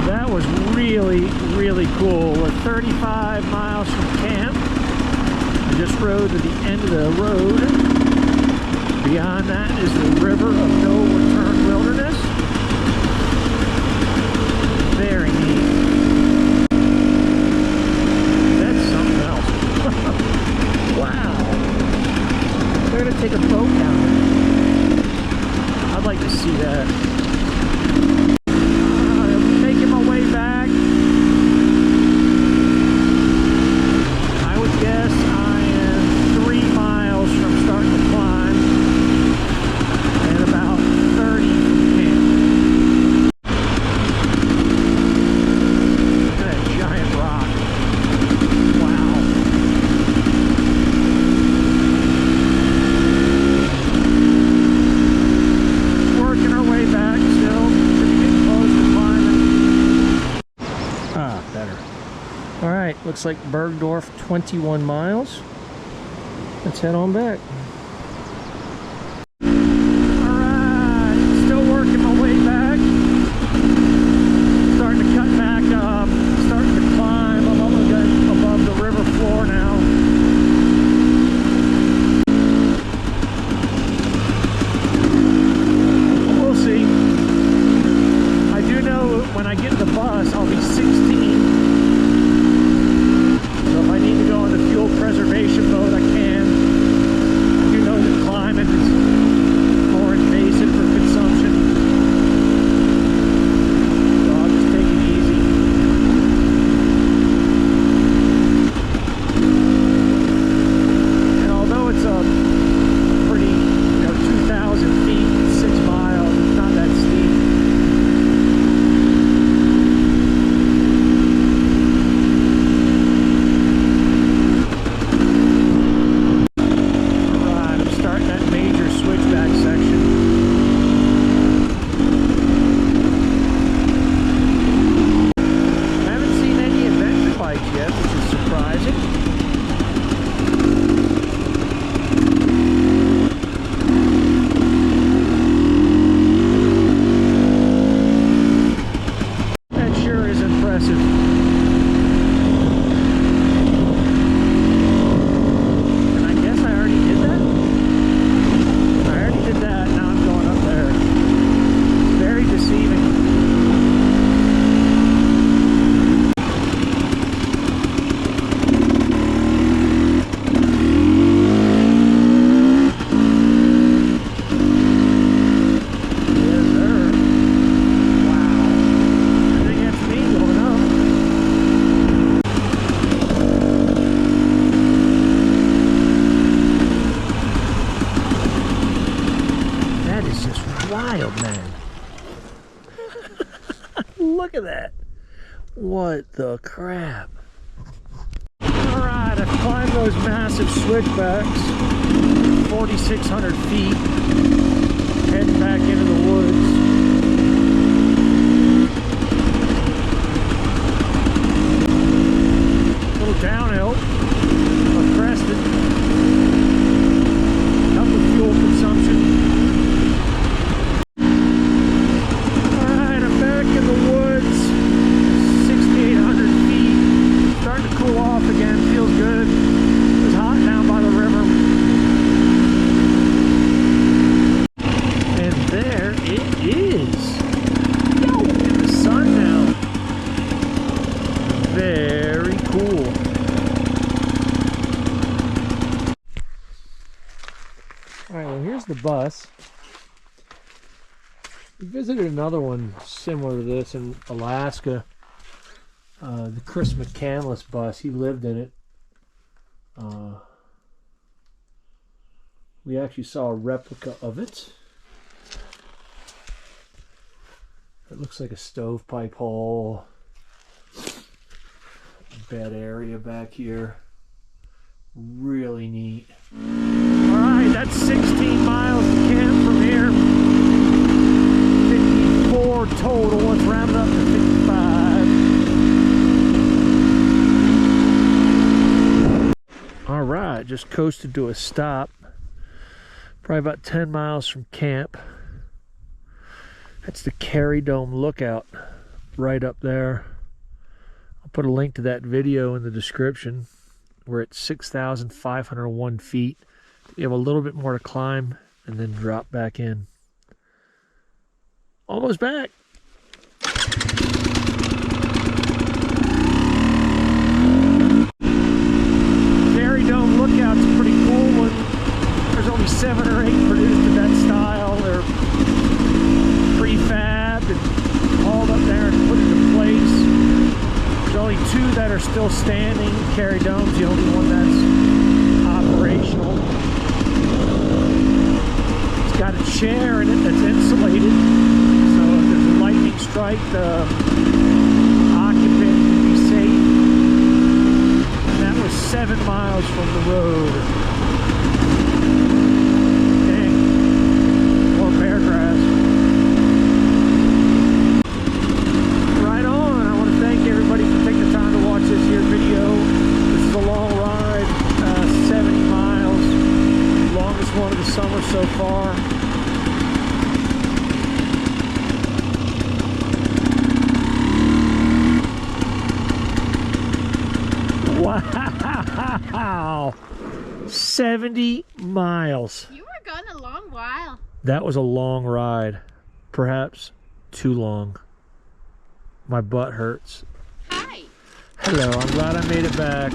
That was really cool. We're 35 miles from camp. I just rode to the end of the road. Beyond that is the River of No Return Wilderness. Very neat. That's something else. Wow. They're going to take a boat down there. I'd like to see that. Back. I would guess I am 3 miles from starting to climb and about 30 from camp. Look at that giant rock. Wow. Working our way back still. Pretty getting close to climbing. Ah, better. All right, looks like Burgdorf, 21 miles. Let's head on back. All right, still working my way back. Starting to cut back up, starting to climb. I'm almost above the river floor now. We'll see. I do know when I get in the bus, I'll be 16. So if I need to go on the fuel preservation mode, I can. I do know that climbing is more invasive for consumption. So I'll just take it easy. And although it's a pretty, 2,000 feet, 6 miles, it's not that steep. Wild, man. Look at that. What the crap. Alright, I've climbed those massive switchbacks. 4,600 feet, heading back into the woods. A little downhill, but crested. Up with fuel consumption. Alright, I'm back in the woods. 6,800 feet. Starting to cool off again, feels good. It was hot down by the river. And there it is. Yo, in the sun now. Very cool. Alright, well here's the bus. We visited another one similar to this in Alaska. The Chris McCandless bus, he lived in it. We actually saw a replica of it. It looks like a stovepipe hole. Bed area back here. Really neat. Alright, that's 16 miles to camp from here. 54 total. Let's round it up to 55. Alright, just coasted to a stop. Probably about 10 miles from camp. That's the Carey Dome Lookout right up there. I'll put a link to that video in the description. We're at 6,501 feet. We have a little bit more to climb and then drop back in. Almost back. Carey Dome Lookout's a pretty cool one. There's only 7 or 8 produced of that style. They're prefabbed and hauled up there and put into place. There's only 2 that are still standing. Carey Dome's the only one that's operational. It's got a chair in it that's insulated, so if there's a lightning strike, the occupant can be safe. And that was 7 miles from the road. Dang, more bear grass. Right on. I want to thank everybody for taking the time to watch this here video. This is a long ride, 70 miles, longest one of the summer so far. Wow, 70 miles. You were gone a long while. That was a long ride, perhaps too long. My butt hurts. Hi. Hello, I'm glad I made it back.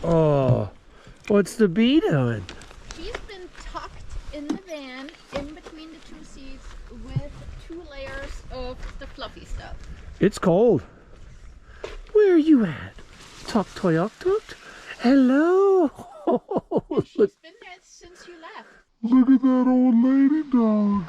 Oh, what's the bee doing? She's been tucked in the van in between the 2 seats with 2 layers of the fluffy stuff. It's cold. Where are you at? Tuk toyok tuk? Hello. She's been there since you left. Look at that old lady dog.